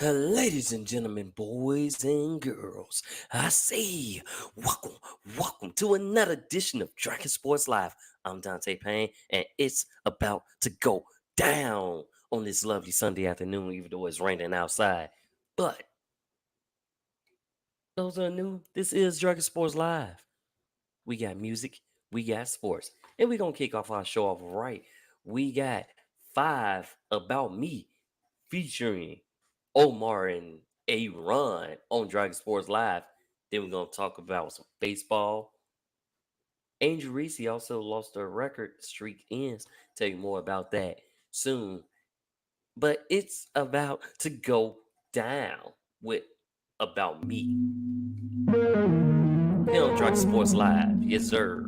Ladies and gentlemen, boys and girls, I say, welcome, welcome to another edition of Dragon Sports Live. I'm Dante Payne, and it's about to go down on this lovely Sunday afternoon, even though it's raining outside. But those are new. This is Dragon Sports Live. We got music, we got sports, and we're gonna kick off our show off right. We got five about me featuring Omar and Aaron on Dragon Sports Live. Then we're gonna talk about some baseball. Angel Reese also lost her record streak ends. Tell you more about that soon. But it's about to go down with about me. Here on Dragon Sports Live. Yes, sir.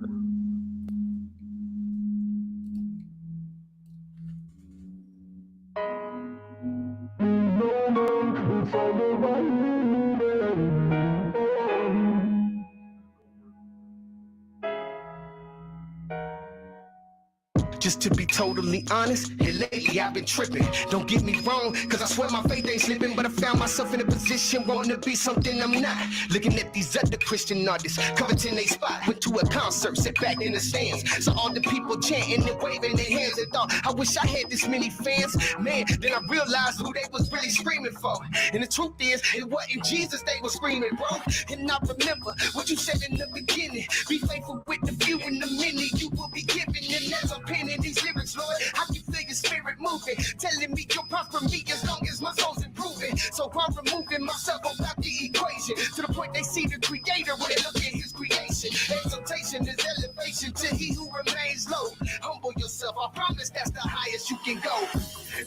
Just to be totally honest, and lately I've been tripping. Don't get me wrong, cause I swear my faith ain't slipping, but I found myself in a position wanting to be something I'm not. Looking at these other Christian artists, coveting they spot. Went to a concert, sat back in the stands. Saw all the people chanting and waving their hands and thought, I wish I had this many fans. Man, then I realized who they was really screaming for. And the truth is, it wasn't Jesus they was screaming, bro. And I remember what you said in the beginning. Be faithful with the few and the many you will be given. And as I'm penning these lyrics, Lord, I can feel your spirit moving, telling me you'll prosper me as long as my soul's improving. So I'm removing myself about the equation to the point they see the creator when they look at his creation. Exaltation is elevation to he who remains low. Humble yourself, I promise that's the highest you can go.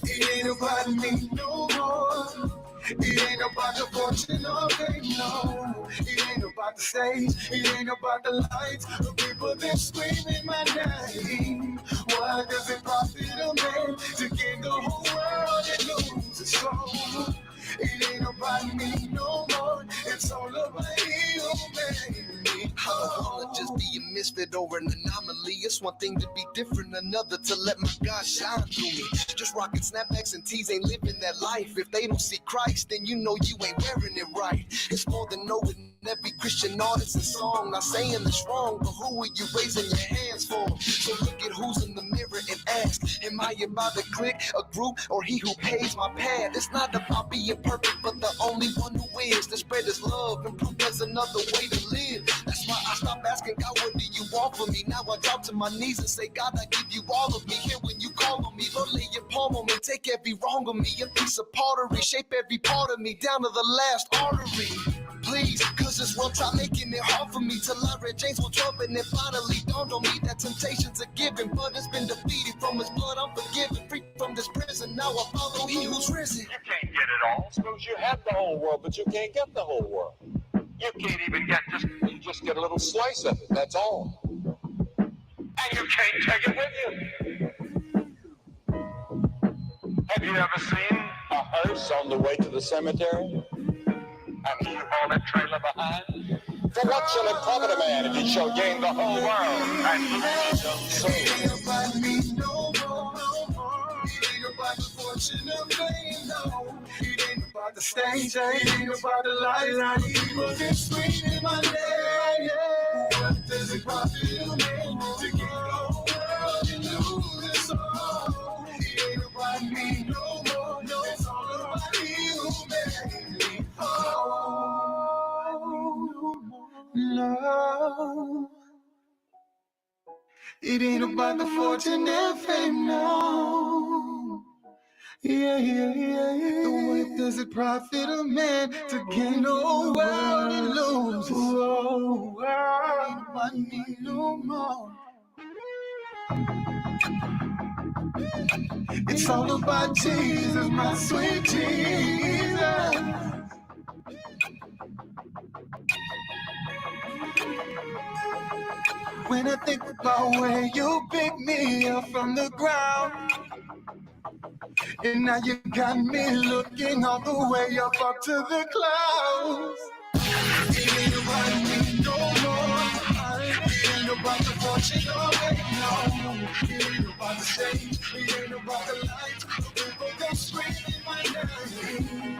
It ain't about me no more. It ain't about the fortune or fame, no. It ain't about the stage, it ain't about the lights. The people that screaming my name. Why does it profit a man to gain the whole world and lose his soul? It ain't about me no more. It's all about you, man. I don't wanna just be a misfit or an anomaly. It's one thing to be different, another to let my God shine through me. Just rocking snapbacks and tees ain't living that life. If they don't see Christ, then you know you ain't wearing it right. It's more than knowing every Christian artist and song. Not saying it's wrong, but who are you raising your hands for? So look at who's in the mirror and ask, am I about to click a group or he who pays my path? It's not about being perfect, but the only one who is to spread his love and prove there's another way to live. That's why I stopped asking God, what do you want from me? Now I drop to my knees and say, God, I give you all of me. Here when you call on me, Lord, lay your palm on me. Take every wrong of me, a piece of pottery. Shape every part of me down to the last artery. Please, cause this world try making it hard for me till I read James 1:12 and it finally dawned on me that temptations are given, but it's been defeated. From his blood I'm forgiven, free from this prison. Now I follow he who's risen. You can't get it all. Suppose you have the whole world, but you can't get the whole world. You can't even get you just get a little slice of it, that's all. And you can't take it with you. Have you ever seen a hearse on the way to the cemetery? And you haul that trailer behind? For what shall it profit a man if he shall gain the whole world and lose his own soul? It ain't about me no more. It ain't about the fortune or fame, no. It ain't about the stage, it ain't about the lights. People just screaming my name. What does it profit a man to get the whole world and lose his soul? It ain't about me no more. No, it's all about you, man. No, it ain't about the fortune and fame, no. Yeah. What does it profit a man to gain the whole world and lose his soul? It ain't about me no more. It's all about Jesus, my sweet Jesus. When I think about where you picked me up from the ground, and now you got me looking all the way up to the clouds. It ain't about me no more. It ain't about the fortune or fame, no. It ain't about the stage. It ain't about the lights. The people go screaming my name.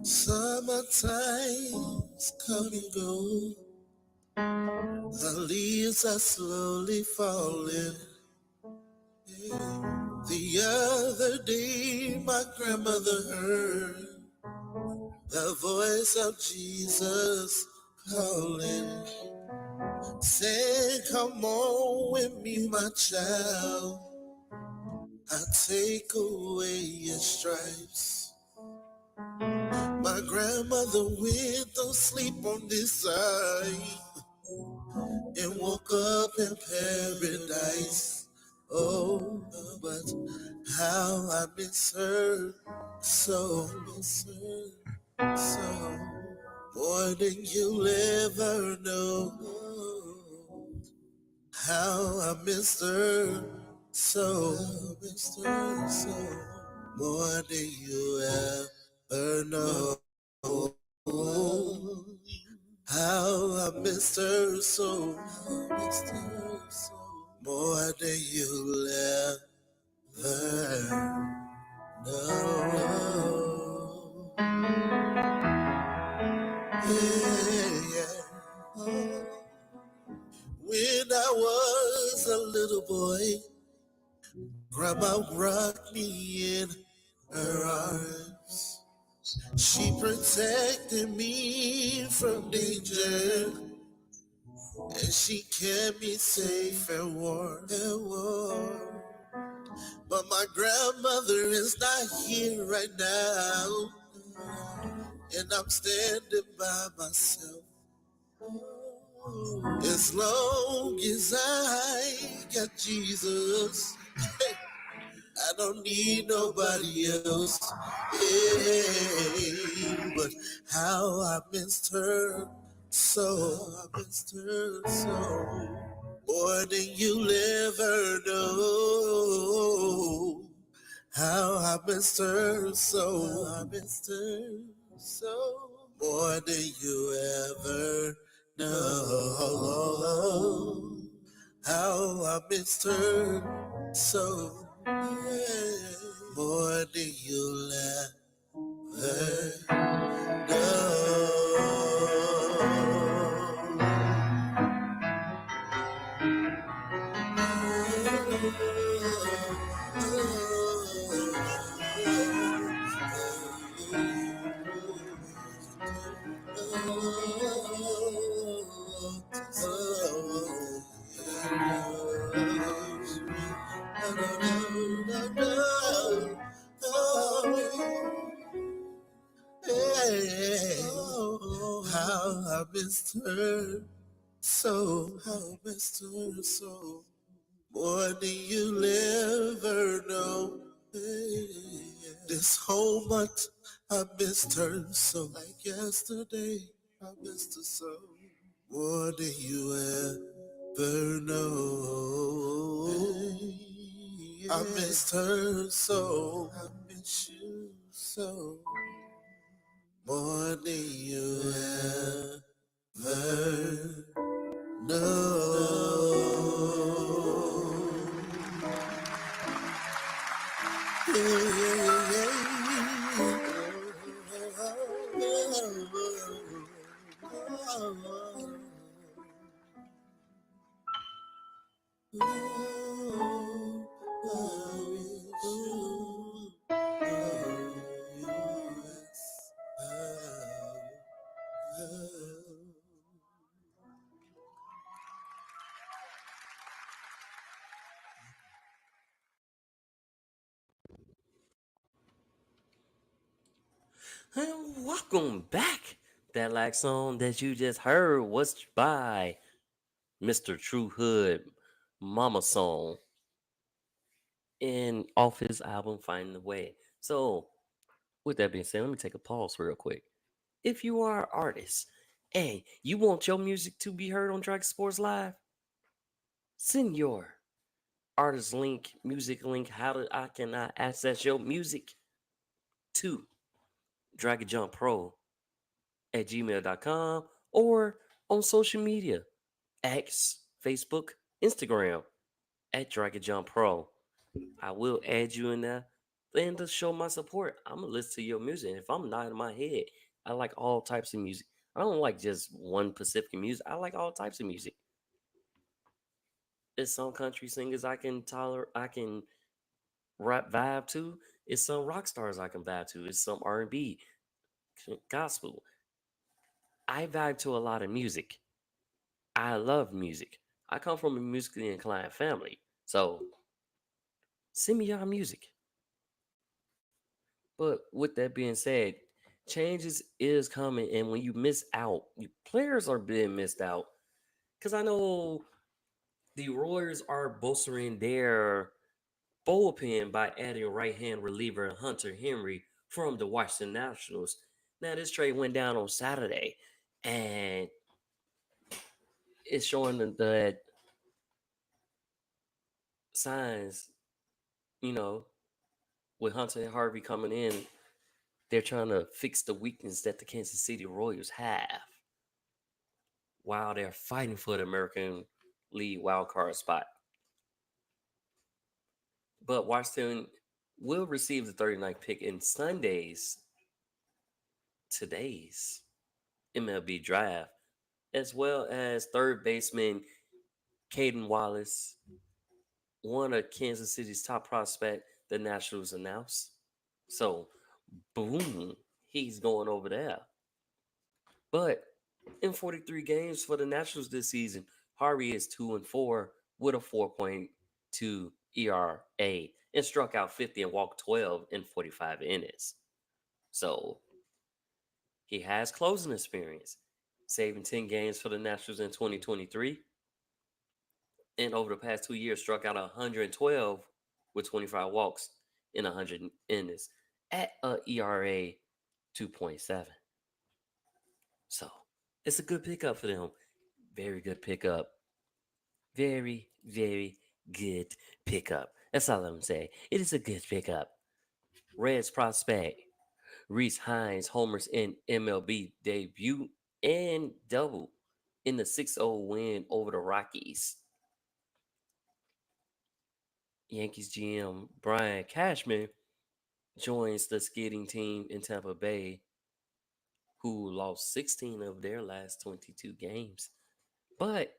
Summertime's come and go. The leaves are slowly falling. The other day, my grandmother heard the voice of Jesus calling. Say, come on with me, my child. I'll take away your stripes. My grandmother went to sleep on this side and woke up in paradise. Oh, but how I miss her so, so more than you'll ever know. How I miss her so, more than you ever know. How I missed her so, more than you'll ever know. Yeah. When I was a little boy, Grandma rocked me in her arms. She protected me from danger, and she kept me safe and warm. But my grandmother is not here right now, and I'm standing by myself. As long as I got Jesus, I don't need nobody else. Hey, but how I missed her so, more than you'll ever know. How I missed her so, more than you ever know. How I missed her so, more than you'll ever know. How I missed her so, more than you'll ever know. This whole month I missed her so, like yesterday I missed her so, more than you ever know. I missed her so, I miss you so, more than you ever know. And welcome back. That like song that you just heard was by Mr. True Hood, Mama Song, and off his album Finding the Way. So, with that being said, let me take a pause real quick. If you are an artist and you want your music to be heard on Dragon Sports Live, send your artist link, music link, I cannot access your music to Dragon Jump Pro at gmail.com or on social media X, Facebook, Instagram at Dragon Jump Pro. I will add you in there and to show my support. I'm gonna listen to your music. If I'm nodding my head, I like all types of music. I don't like just one Pacific music. I like all types of music. There's some country singers I can tolerate. I can rap vibe to. It's some rock stars I can vibe to. It's some R&B, gospel. I vibe to a lot of music. I love music. I come from a musically inclined family. So send me your music. But with that being said, changes is coming, and when you miss out, players are being missed out. Because I know the Warriors are bolstering their bullpen by adding right-hand reliever Hunter Henry from the Washington Nationals. Now this trade went down on Saturday, and it's showing that signs, you know, with Hunter Harvey coming in, they're trying to fix the weakness that the Kansas City Royals have while they're fighting for the American League wildcard spot. But Washington will receive the 39th pick in today's MLB draft, as well as third baseman Caden Wallace, one of Kansas City's top prospect, the Nationals announced. So, boom, he's going over there. But in 43 games for the Nationals this season, Harvey is 2-4 with a 4.2 ERA and struck out 50 and walked 12 in 45 innings. So he has closing experience, saving 10 games for the Nationals in 2023. And over the past 2 years, struck out 112 with 25 walks in 100 innings at a ERA 2.7. So it's a good pickup for them. Very good pickup. Very, very good pickup. That's all I'm gonna say. It is a good pickup. Reds prospect Reese Hines homers in MLB debut and double in the 6-0 win over the Rockies. Yankees GM Brian Cashman joins the skidding team in Tampa Bay, who lost 16 of their last 22 games. But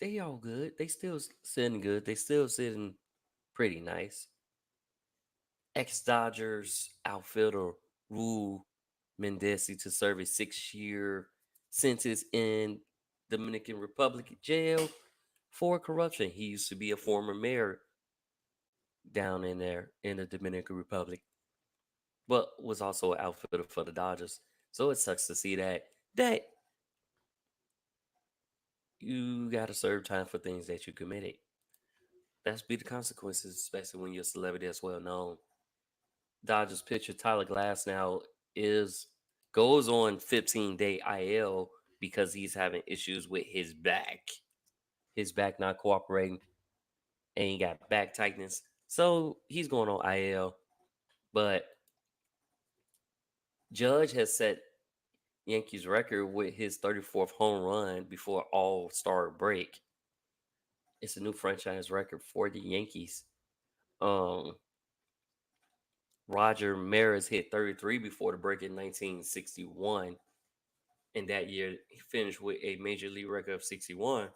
they all good. They still sitting good. They still sitting pretty nice. Ex-Dodgers outfielder Rule Mendesi to serve a 6-year sentence in Dominican Republic jail for corruption. He used to be a former mayor down in there in the Dominican Republic, but was also an outfielder for the Dodgers. So it sucks to see that you got to serve time for things that you committed. That's be the consequences, especially when you're a celebrity that's well known. Dodgers pitcher Tyler Glass now is goes on 15-day IL because he's having issues with his back. His back not cooperating, and he got back tightness. So he's going on IL. But Judge has set Yankees record with his 34th home run before All-Star break. It's a new franchise record for the Yankees. Roger Maris hit 33 before the break in 1961. And that year, he finished with a major league record of 61.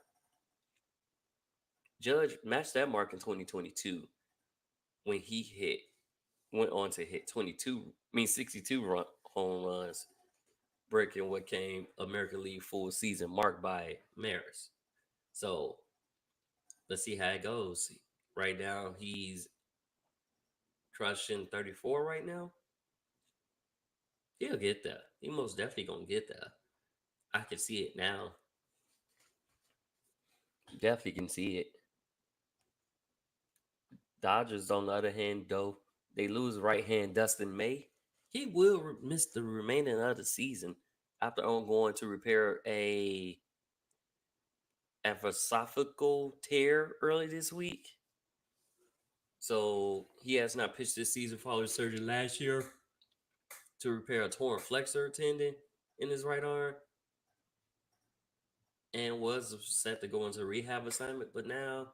Judge matched that mark in 2022 when he hit went on to hit 62 home runs, breaking what came American League full season mark by Maris. So let's see how it goes. Right now, he's crushing 34 right now. He'll get there. He most definitely gonna get there. I can see it now. Definitely can see it. Dodgers, on the other hand, though, they lose right hand Dustin May. He will miss the remaining of the season after going to repair a esophageal tear early this week. So he has not pitched this season following surgery last year to repair a torn flexor tendon in his right arm, and was set to go into rehab assignment, but now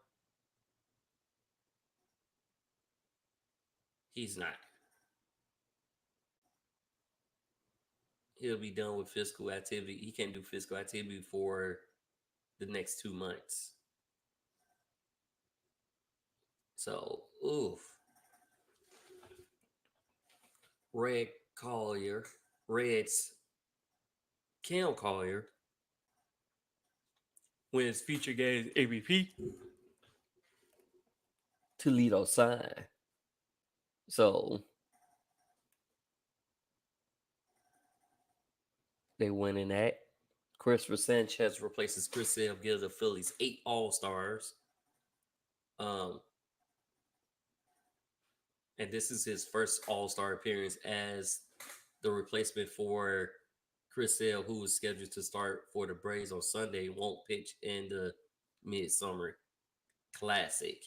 he's not. He'll be done with physical activity. He can't do physical activity for the next 2 months. So, oof. Reds Cam Collier wins feature games MVP. Toledo sign. So they win in that. Christopher Sanchez replaces Chris Sale, gives the Phillies 8 All-Stars. And this is his first All-Star appearance as the replacement for Chris Sale, who was scheduled to start for the Braves on Sunday, won't pitch in the Midsummer Classic.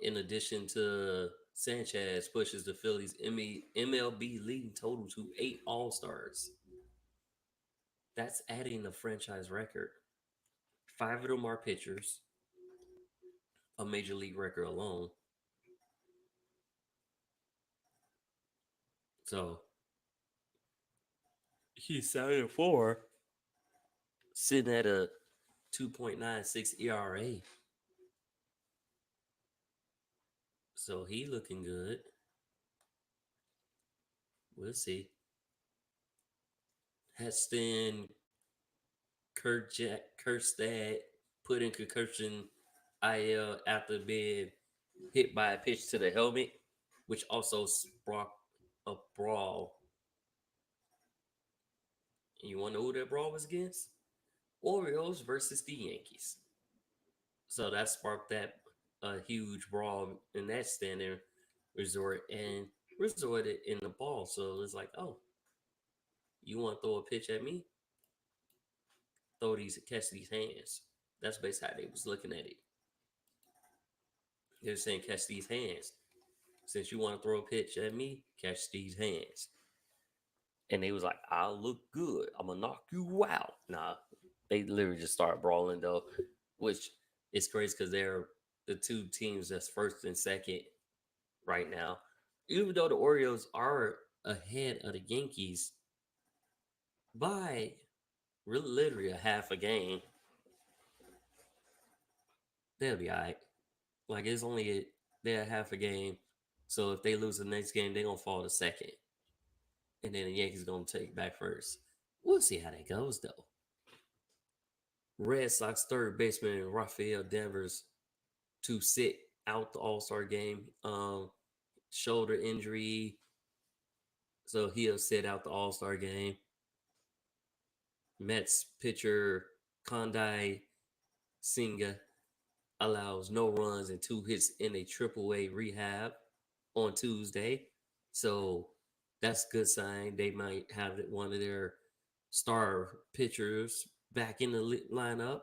In addition to Sanchez, pushes the Phillies MLB leading total to 8 All-Stars. That's adding a franchise record. 5 of them are pitchers, a major league record alone. So he's 7-4, sitting at a 2.96 ERA. So he looking good. We'll see. Heston Kjerstad put in concussion IL after being hit by a pitch to the helmet, which also sparked a brawl. You want to know who that brawl was against? Orioles versus the Yankees. So that sparked that huge brawl in that standing resort and resorted in the ball. So it's like, oh, you want to throw a pitch at me? Catch these hands. That's basically how they was looking at it. They're saying, catch these hands. Since you want to throw a pitch at me, catch these hands. And they was like, I'll look good. I'm going to knock you out. Nah, they literally just started brawling, though, which is crazy because they're the two teams that's first and second right now. Even though the Orioles are ahead of the Yankees by really literally a half a game, they'll be all right. Like, it's only they're half a game. So if they lose the next game, they're going to fall to second. And then the Yankees going to take back first. We'll see how that goes, though. Red Sox third baseman Rafael Devers to sit out the All-Star game. Shoulder injury. So he'll sit out the All-Star game. Mets pitcher Kondai Senga allows no runs and 2 hits in a AAA rehab on Tuesday. So that's a good sign. They might have one of their star pitchers back in the lineup.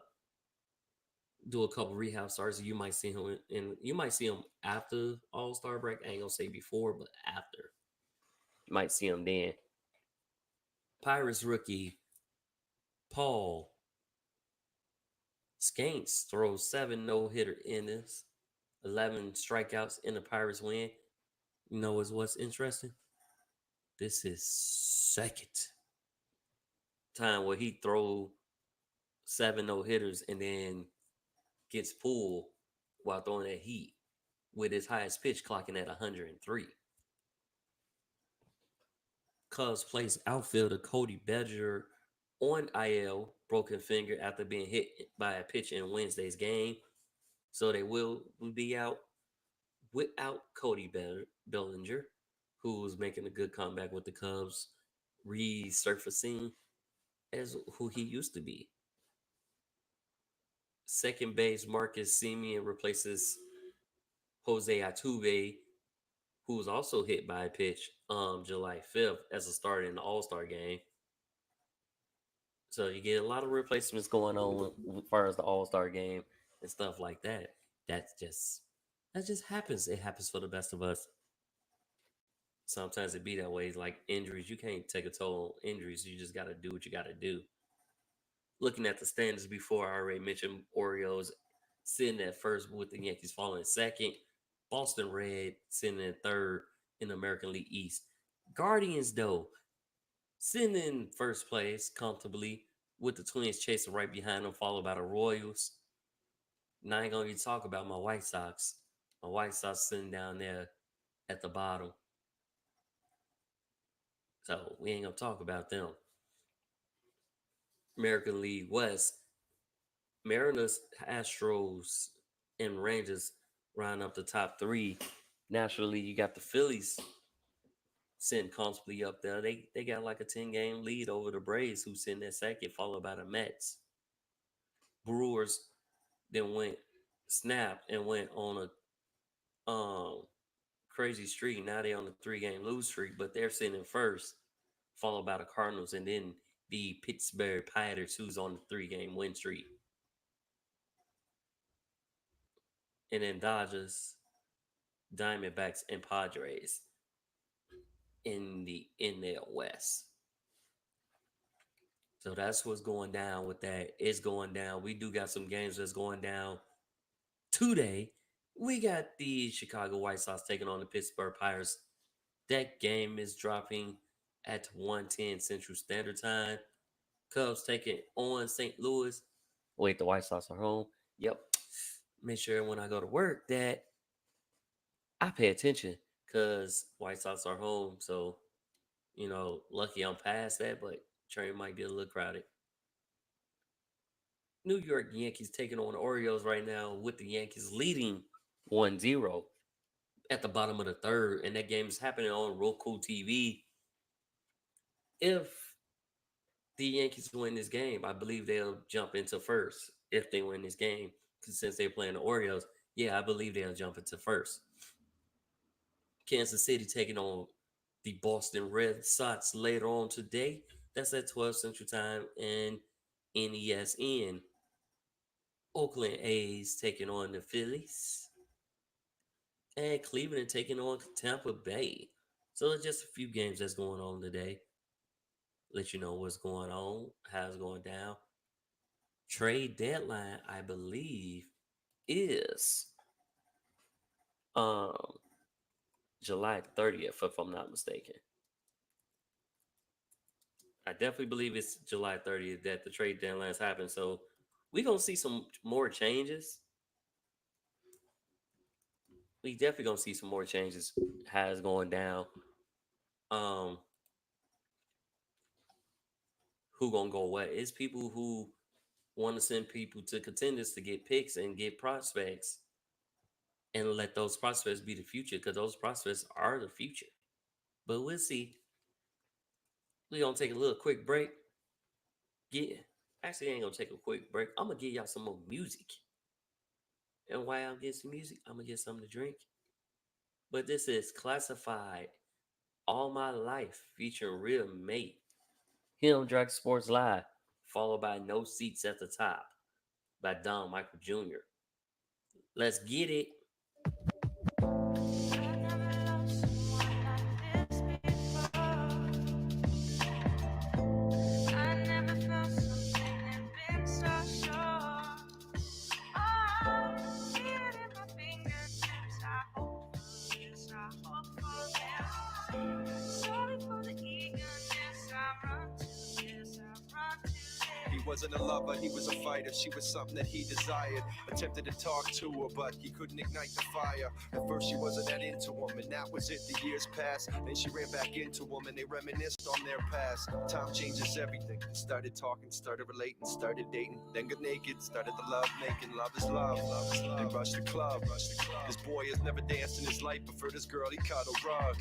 Do a couple rehab starts. You might see him after All-Star break. I ain't gonna say before, but after. You might see him then. Pirates rookie Paul Skanks throws 7 no-hitter innings, 11 strikeouts in the Pirates win. You know what's interesting? This is second time where he throw 7 no-hitters and then gets pulled while throwing that heat. with his highest pitch clocking at 103. Cubs placed outfielder Cody Bellinger on IL, broken finger after being hit by a pitch in Wednesday's game. So they will be out without Cody Bellinger, who's making a good comeback with the Cubs, resurfacing as who he used to be. Second base Marcus Semien replaces Jose Altuve, who was also hit by a pitch July 5th as a starter in the All-Star game. So you get a lot of replacements going on as far as the All-Star game and stuff like that. That just happens. It happens for the best of us. Sometimes it be that way. Like injuries, you can't take a toll on injuries. You just got to do what you got to do. Looking at the standings before, I already mentioned Orioles sitting at first with the Yankees falling second. Boston Red sitting in third in the American League East. Guardians, though, sitting in first place comfortably with the Twins chasing right behind them, followed by the Royals. Now I ain't going to talk about my White Sox. My White Sox sitting down there at the bottom. So we ain't going to talk about them. American League West, Mariners, Astros, and Rangers round up the top three. Naturally, you got the Phillies sitting comfortably up there. They got like a 10-game lead over the Braves, who's sitting at second, followed by the Mets. Brewers then snapped and went on a crazy streak. Now they're on a 3-game lose streak, but they're sitting in first, followed by the Cardinals, and then the Pittsburgh Pirates, who's on the 3-game win streak. And then Dodgers, Diamondbacks, and Padres in the NL West. So that's what's going down with that. It's going down. We do got some games that's going down today. We got the Chicago White Sox taking on the Pittsburgh Pirates. That game is dropping at 1:10 Central Standard Time. Cubs taking on St. Louis. Wait, the White Sox are home. Yep. Make sure when I go to work that I pay attention because White Sox are home. So, lucky I'm past that, but train might be a little crowded. New York Yankees taking on the Orioles right now with the Yankees leading 1-0 at the bottom of the third. And that game is happening on Roku TV. If the Yankees win this game, I believe they'll jump into first if they win this game. Because since they're playing the Orioles, I believe they'll jump into first. Kansas City taking on the Boston Red Sox later on today. That's at 12 Central Time and NESN. Oakland A's taking on the Phillies. And Cleveland taking on Tampa Bay. So it's just a few games that's going on today. Let you know what's going on, how it's going down. Trade deadline, I believe, is July 30th, if I'm not mistaken. I definitely believe it's July 30th that the trade deadlines happen. So we're going to see some more changes. We definitely going to see some more changes, how it's going down. Who going to go away? It's people who want to send people to contenders to get picks and get prospects and let those prospects be the future because those prospects are the future. But we'll see. We're going to take a little quick break. Actually, I ain't going to take a quick break. I'm going to give y'all some more music. And while I'm getting some music, I'm going to get something to drink. But this is Classified All My Life featuring Real Mate. Him Drag Sports Live, followed by No Seats at the Top by Don Michael Jr. Let's get it. wasn't a lover, he was a fighter. She was something that he desired. Attempted to talk to her, but he couldn't ignite the fire. At first she wasn't that into him, and that was it. The years passed, then she ran back into him, and they reminisced on their past. Time changes everything. Started talking, started relating, started dating, then got naked, started the love making. Love is love, then rushed the club. This boy has never danced in his life, but for this girl he cuddled rug.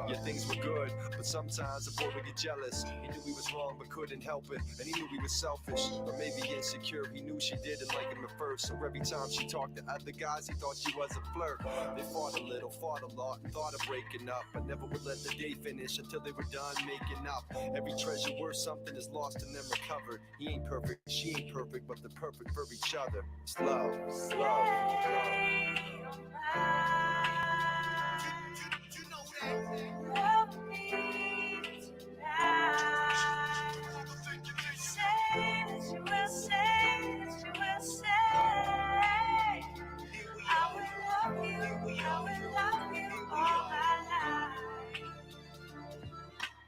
Yeah, things were good, but sometimes a boy would get jealous. He knew he was wrong, but couldn't help it, and he knew he was selfish, or maybe insecure. He knew she didn't like him at first, so every time she talked to other guys, he thought she was a flirt. They fought a little, fought a lot, and thought of breaking up, but never would let the day finish until they were done making up. Every treasure worth something is lost and then recovered. He ain't perfect, she ain't perfect, but they're perfect for each other. It's love, it's love, Love me tonight. Say that you will say, that you will say, I will love you, I will love you all my life.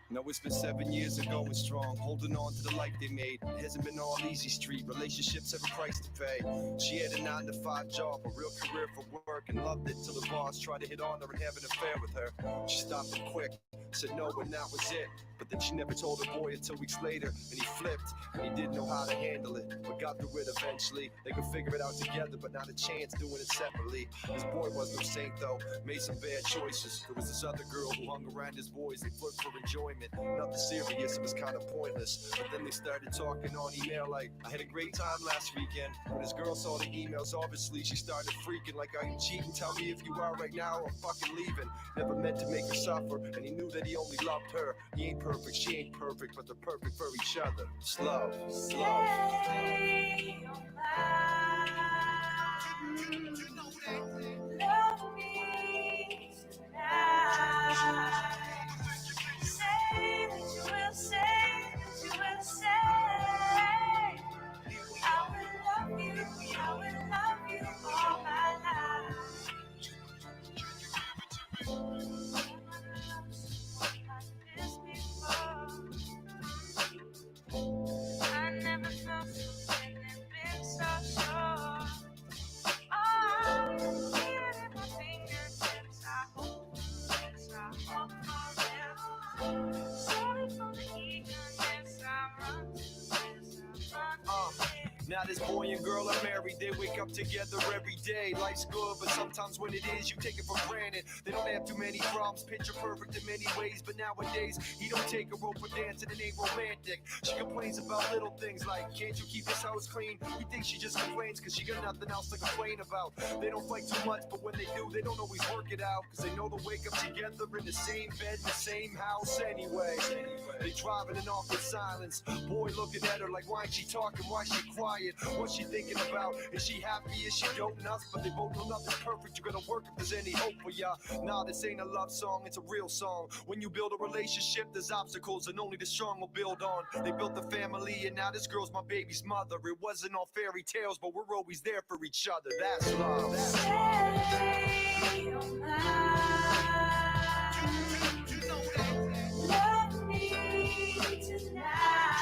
Now it's been 7 years ago and strong, holding on to the life they made. It hasn't been all easy street, relationships have a price to pay. She had a 9-to-5 job, a real career for work, and loved it till the boss tried to hit on her and have an affair with her. She stopped him quick, said no, and that was it. But then she never told her boy until weeks later, and he flipped, and he didn't know how to handle it, but got through it eventually. They could figure it out together, but not a chance doing it separately. His boy was no saint though, made some bad choices. There was this other girl who hung around his boys, they flirted for enjoyment. Nothing serious, it was kind of pointless. But then they started talking on email like, I had a great time last weekend. When his girl saw the emails, obviously she started freaking like, are you cheating? Tell me if you are right now or I'm fucking leaving. Never meant to make her suffer, and he knew that he only loved her. He ain't perfect, she ain't perfect, but they're perfect for each other. It's love, it's love. Say you're mine. Love me tonight. Say that you will say, that you will say, I will love you, I will love you all my life. I never felt something that been so sure. Oh, even in my fingertips, I hope forever. Sorry for the eagerness, I run to this, I run to this. Now this boy and girl are married, they wake up together every day. Life's good, but sometimes when it is, you take it for granted. They don't have too many problems, picture perfect in many ways. But nowadays, he don't take a rope for dancing and ain't romantic. She complains about little things like, can't you keep this house clean? He thinks she just complains cause she got nothing else to complain about. They don't fight too much, but when they do, they don't always work it out. Cause they know they'll wake up together in the same bed, the same house anyway. They driving in awkward silence. Boy looking at her like, why ain't she talking? Why she quiet? What's she thinking about? Is she happy? Is she doting us? But they both know nothing's perfect. You gotta work if there's any hope for ya. Nah, this ain't a love song, it's a real song. When you build a relationship, there's obstacles and only the strong will build on. They built a family and now this girl's my baby's mother. It wasn't all fairy tales, but we're always there for each other. That's love. Say you're mine. Love me tonight.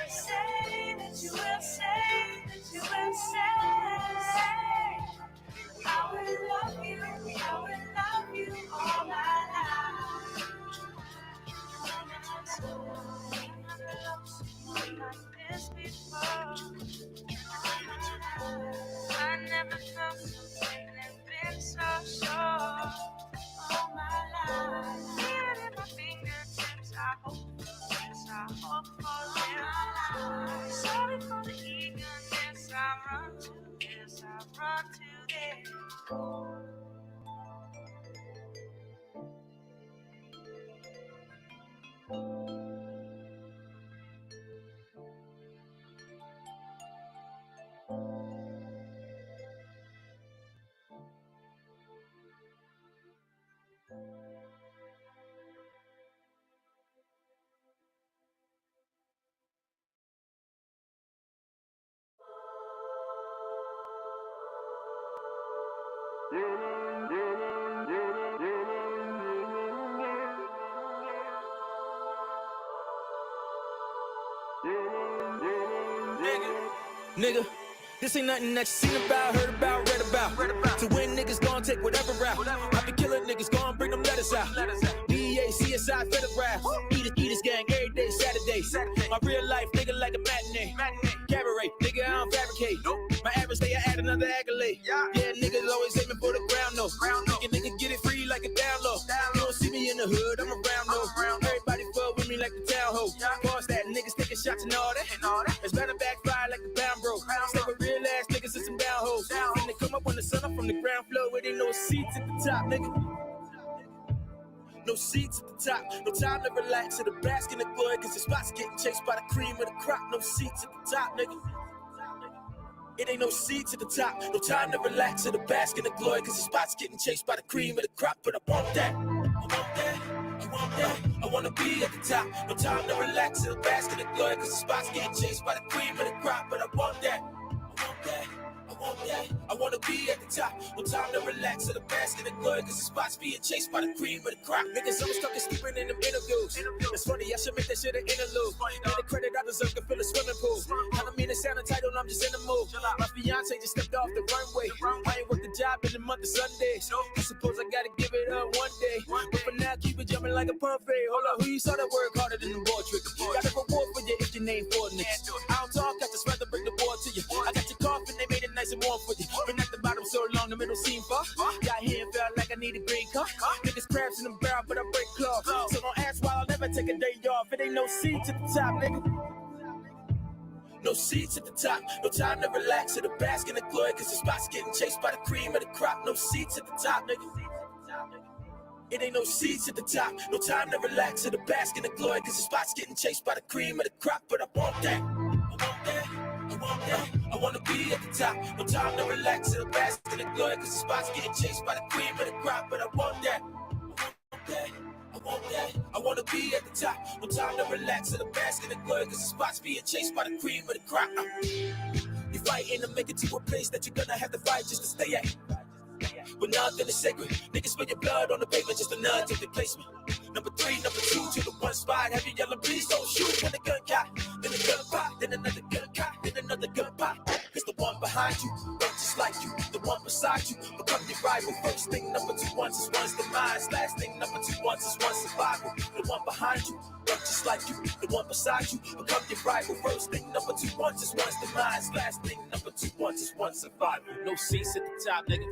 Say that you will say, that you will say, I will love you, I will love you all my life. I've never loved someone like this before. I never felt something that been so sure. All my life, even in my fingertips, I hope for this, I hope for this. Sorry for the eagerness, I run to this, I run to this. Yeah. Nigga, this ain't nothing that you seen about, heard about, read about. To win, niggas gon' take whatever route. I be killing niggas, gon' bring them letters out. DEA, CSI, federal rap. Eaters gang, every day, Saturday. My real life, nigga, like a matinee. Cabaret, nigga, I don't fabricate. My average day, I add another accolade. Yeah, niggas always aiming for the ground, though. Nigga get it free like a download. You don't see me in the hood, I'm around, though. Everybody fuck with me like the town ho. Pause that, niggas taking shots and all that. It's better backfire like the pound bro. Stay with real ass niggas and some down hoes. When they come up on the sun up from the ground floor, it ain't no seats at the top, nigga. No seats at the top, no time to relax in the basket of glory, cause the spot's getting chased by the cream of the crop. No seats at the top, nigga. It ain't no seats at the top, no time to relax in the basket of glory, cause the spot's getting chased by the cream of the crop. But I want that, I want that, I want that. I wanna be at the top, no time to relax in the basket of glory, cause the spot's getting chased by the cream of the crop. But I want that, I want that. I want that. I wanna be at the top. No time to relax in the basket of glory, cause the spot's being chased by the cream of the crop. Niggas always talking sleeping in them interviews. It's funny, I should make that shit an interlude. And the credit I deserve can fill a swimming pool. I don't mean to sound entitled, I'm just in the mood. My fiance just stepped off the runway. I ain't worked a job in the month of Sundays. I suppose I gotta give it up one day. But for now, keep it jumping like a parfait. Hold up, who you saw that work harder than the ball trick? Got a reward for you if your name for niggas. I don't talk, got to spread to bring the ball to you. I got your coffin, they made it nice and warm for you. Been at the bottom so long, the middle seemed far. Got here and felt like I need a green car. Niggas crabs in the barrel, but I break claw. So don't ask why I'll never take a day off. It ain't no seats at the top, nigga. No seats at the top, no time to relax in the basket of glory, cause the spot's getting chased by the cream of the crop. No seats at the top, nigga. It ain't no seats at the top, no time to relax in the basket of glory, cause the spot's getting chased by the cream of the crop. But I want that, I want that, I want that. I wanna be at the top, no time to relax in the basket of glory, cause the spot's getting chased by the cream of the crop. But I want that, I want that. I want that. I wanna be at the top. No time to relax in the basket of glory, cause the spot's being chased by the cream of the crop. You fighting to make it to a place that you're gonna have to fight just to stay at. But nothing is sacred. Niggas spill your blood on the pavement just to not take the placement. Number 3, number 2 to the one spot. Have you yelling, please don't shoot. When the gun cock, then the gun pop, then another gun cock, then another gun pop. It's the one behind you, don't just like you. The one beside you, become your rival. First thing number 2 once is one's demise. Last thing number 2 once is one's survival. The one behind you, don't just like you. The one beside you, become your rival. First thing number 2 once is one's demise. Last thing number 2 once is one's survival. No seats at the top, nigga.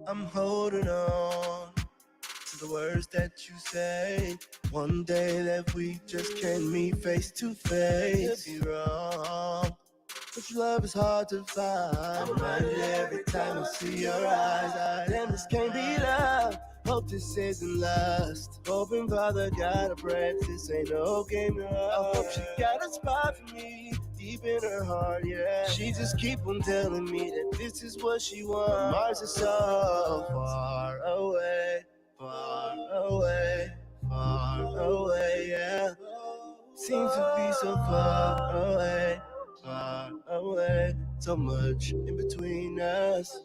I'm holding on to the words that you say. One day that we just can't meet face to face. Be wrong, but your love is hard to find. I'm reminded every time I see your eyes. Damn, this can't be love. Hope this isn't lust. Hoping Father got a breath. This ain't no game to us. I hope she got a spot for me deep in her heart, yeah. She just keep on telling me that this is what she wants. But Mars is so far away, far away, far away, yeah. Seems to be so far away, far away. So much in between us.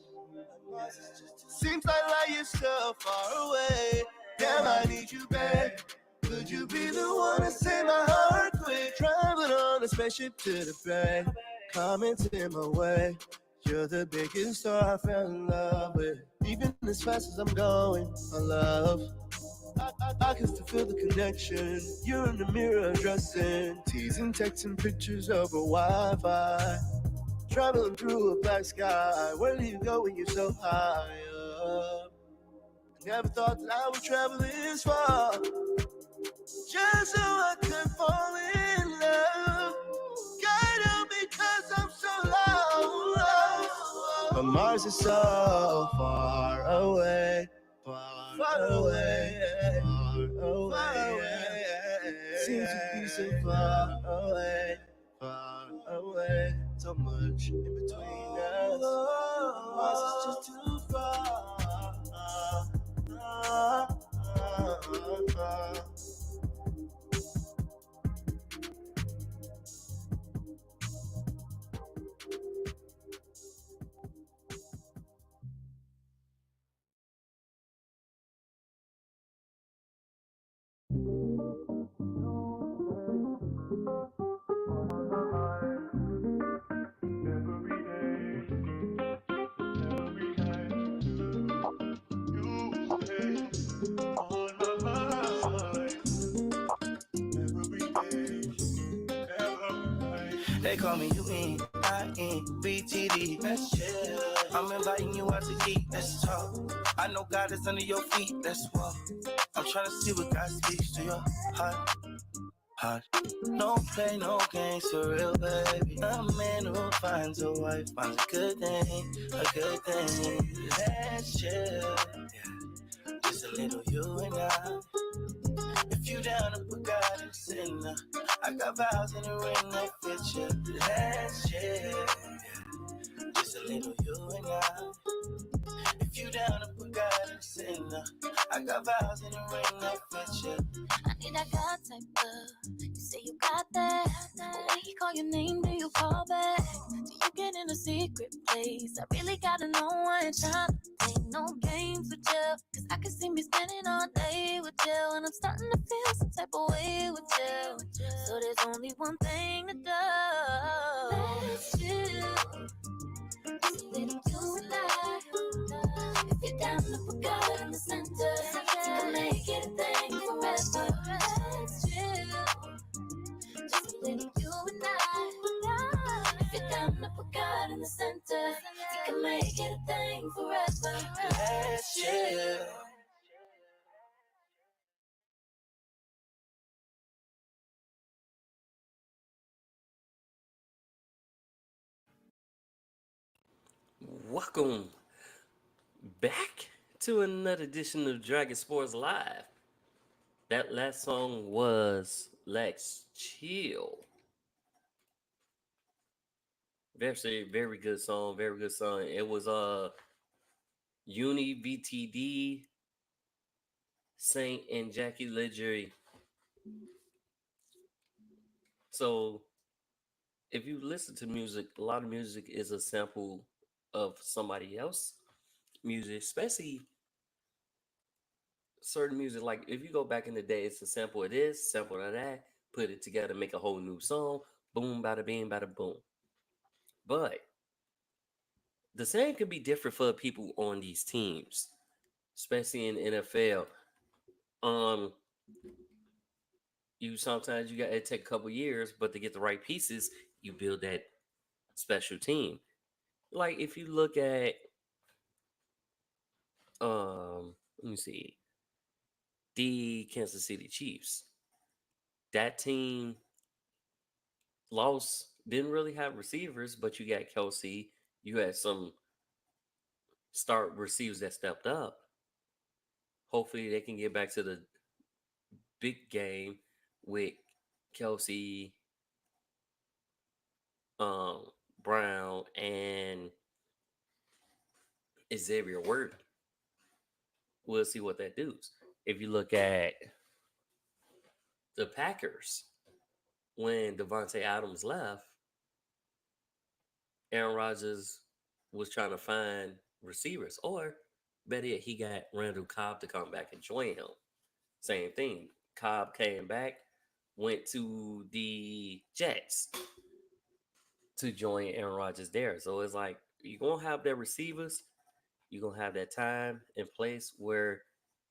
Seems like life is so far away. Damn, I need you back. Could you be the one to save my heart quick? Traveling on a spaceship to the bay. Comments in my way. You're the biggest star I fell in love with. Even as fast as I'm going, my love. I can still feel the connection. You're in the mirror addressing. Teasing, texting pictures over Wi-Fi. Traveling through a black sky. Where do you go when you're so high up? I never thought that I would travel this far, just so I could fall in love. God help me, 'cause I'm so low. But Mars is so far away, far away, far away. Seems to be so far away. much in between us. Us is just too far. They call me UNINBTD. Let's chill. I'm inviting you out to eat. Let's talk. I know God is under your feet. Let's walk. I'm trying to see what God speaks to your heart. No play, no games, for real, baby. A man who finds a wife finds a good thing, a good thing. Let's chill. Yeah. Just a little you and I. If you down to put God in the center, I got vows in the ring that fit you. Let's chill. Just a little you and I. If you down to put God in the center, I got vows in the ring that fit you. I need that God type love. You say you got that. But when he call your name, do you call back? Do you get in a secret place? I really gotta know I ain't trying to play no games with you. Cause I can see me spending all day with you. And I'm starting to feel some type of way with you. So there's only one thing to do. Let's chill. Just a little you and I. If you're down to put God in the center, you can make it a thing forever. Let's chill. Just a little you and I. If you're down to put God in the center, you can make it a thing forever. Let's chill. Welcome back to another edition of Dragon Sports Live. That last song was Let's Chill. Very, very good song. Very good song. It was Uni VTD, Saint, and Jackie Legere. So if you listen to music, a lot of music is a sample of somebody else music, especially certain music. Like if you go back in the day, it's a sample of this, sample of that, put it together, make a whole new song. Boom, bada bing, bada boom. But the same can be different for people on these teams, especially in NFL. You sometimes you got to take a couple years, but to get the right pieces, you build that special team. Like if you look at let me see, the Kansas City Chiefs. That team lost, didn't really have receivers, but you got Kelsey. You had some start receivers that stepped up. Hopefully they can get back to the big game with Kelsey, Brown, and Xavier Worthy. We'll see what that does. If you look at the Packers, when Devontae Adams left, Aaron Rodgers was trying to find receivers, or better yet, he got Randall Cobb to come back and join him. Same thing. Cobb came back, went to the Jets to join Aaron Rodgers there. So it's like you're gonna have their receivers, you're gonna have that time and place where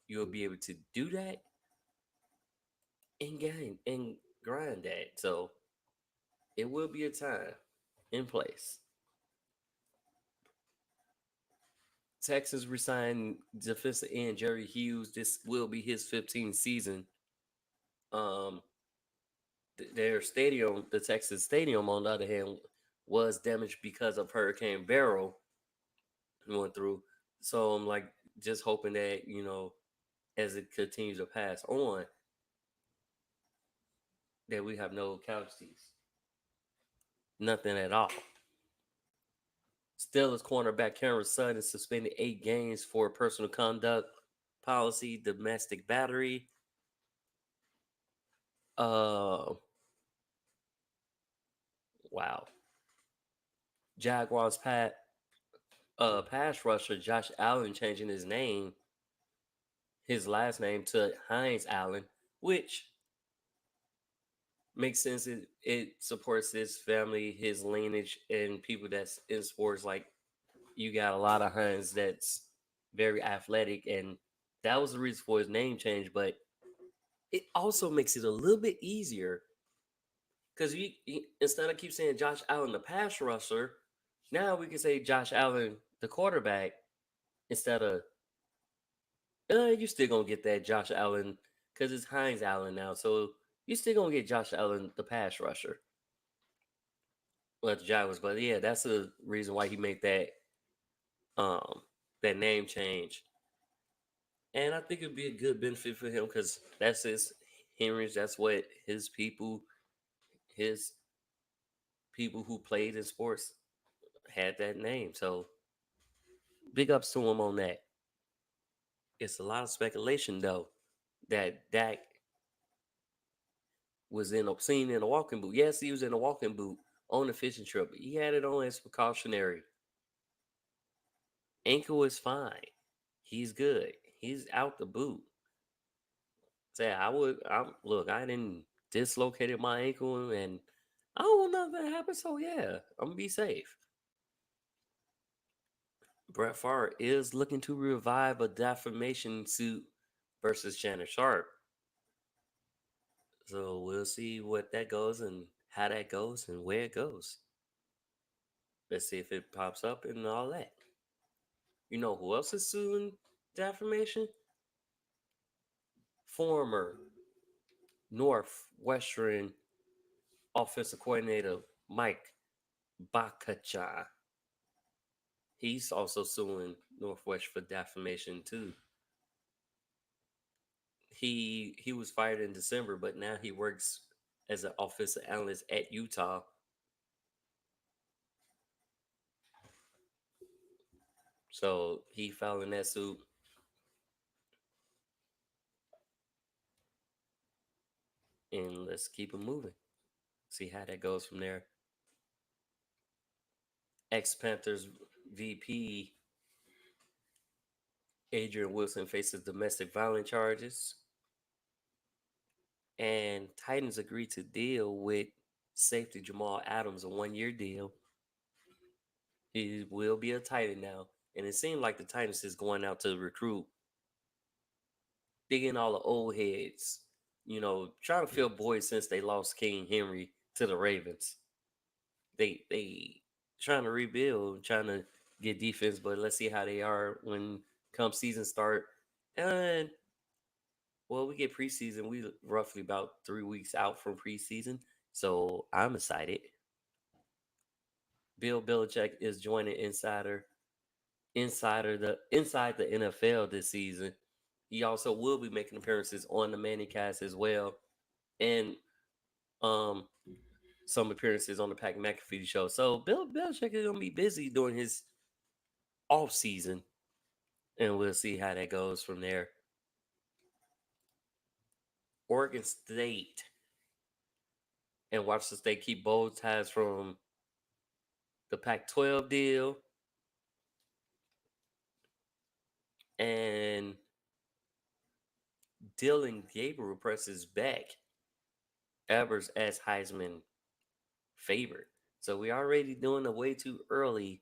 you'll be able to do that and grind that. So it will be a time in place. Texas resigned defensive end Jerry Hughes. This will be his 15th season. Their stadium, the Texas Stadium, on the other hand, was damaged because of Hurricane Beryl going through. So I'm like just hoping that, as it continues to pass on, that we have no casualties. Nothing at all. Steelers cornerback Cameron Sutton is suspended 8 games for personal conduct policy, domestic battery. Wow. Jaguars pass rusher Josh Allen changing his last name to Hines Allen, which makes sense. It supports his family, his lineage, and people that's in sports. Like you got a lot of Hines that's very athletic, and that was the reason for his name change. But it also makes it a little bit easier because instead of keep saying Josh Allen the pass rusher, now we can say Josh Allen the quarterback instead of you still gonna get that Josh Allen because it's Hines Allen now, so you still gonna get Josh Allen the pass rusher. Well, the Jaguars, but yeah, that's the reason why he made um that name change, and I think it'd be a good benefit for him because that's his heritage. That's what his people who played in sports had that name. So big ups to him on that. It's a lot of speculation though that Dak was seen in a walking boot. Yes, he was in a walking boot on the fishing trip. But he had it on as precautionary. Ankle is fine. He's good. He's out the boot. Say look, I didn't dislocated my ankle and I don't want nothing to happen. So yeah, I'm gonna be safe. Brett Favre is looking to revive a defamation suit versus Shannon Sharp. So we'll see what that goes and how that goes and where it goes. Let's see if it pops up and all that. You know who else is suing defamation? Former Northwestern offensive coordinator Mike Bakacha. He's also suing Northwest for defamation too. He was fired in December, but now he works as an offensive analyst at Utah. So he filed in that suit. And let's keep it moving. See how that goes from there. Ex-Panthers VP Adrian Wilson faces domestic violence charges. And Titans agreed to deal with safety Jamal Adams, a 1-year deal. He will be a Titan now. And it seemed like the Titans is going out to recruit, digging all the old heads, trying to fill voids since they lost King Henry to the Ravens. They trying to rebuild, trying to get defense, but let's see how they are when come season start. And well, we get preseason. We roughly about 3 weeks out from preseason, so I'm excited. Bill Belichick is joining inside the NFL this season. He also will be making appearances on the ManningCast as well, and some appearances on the Pat McAfee show. So Bill Belichick is gonna be busy during his off season, and we'll see how that goes from there. Oregon State and Washington State keep both ties from the Pac-12 deal, and Dylan Gabriel presses back Evers as Heisman favorite. So we already doing the way too early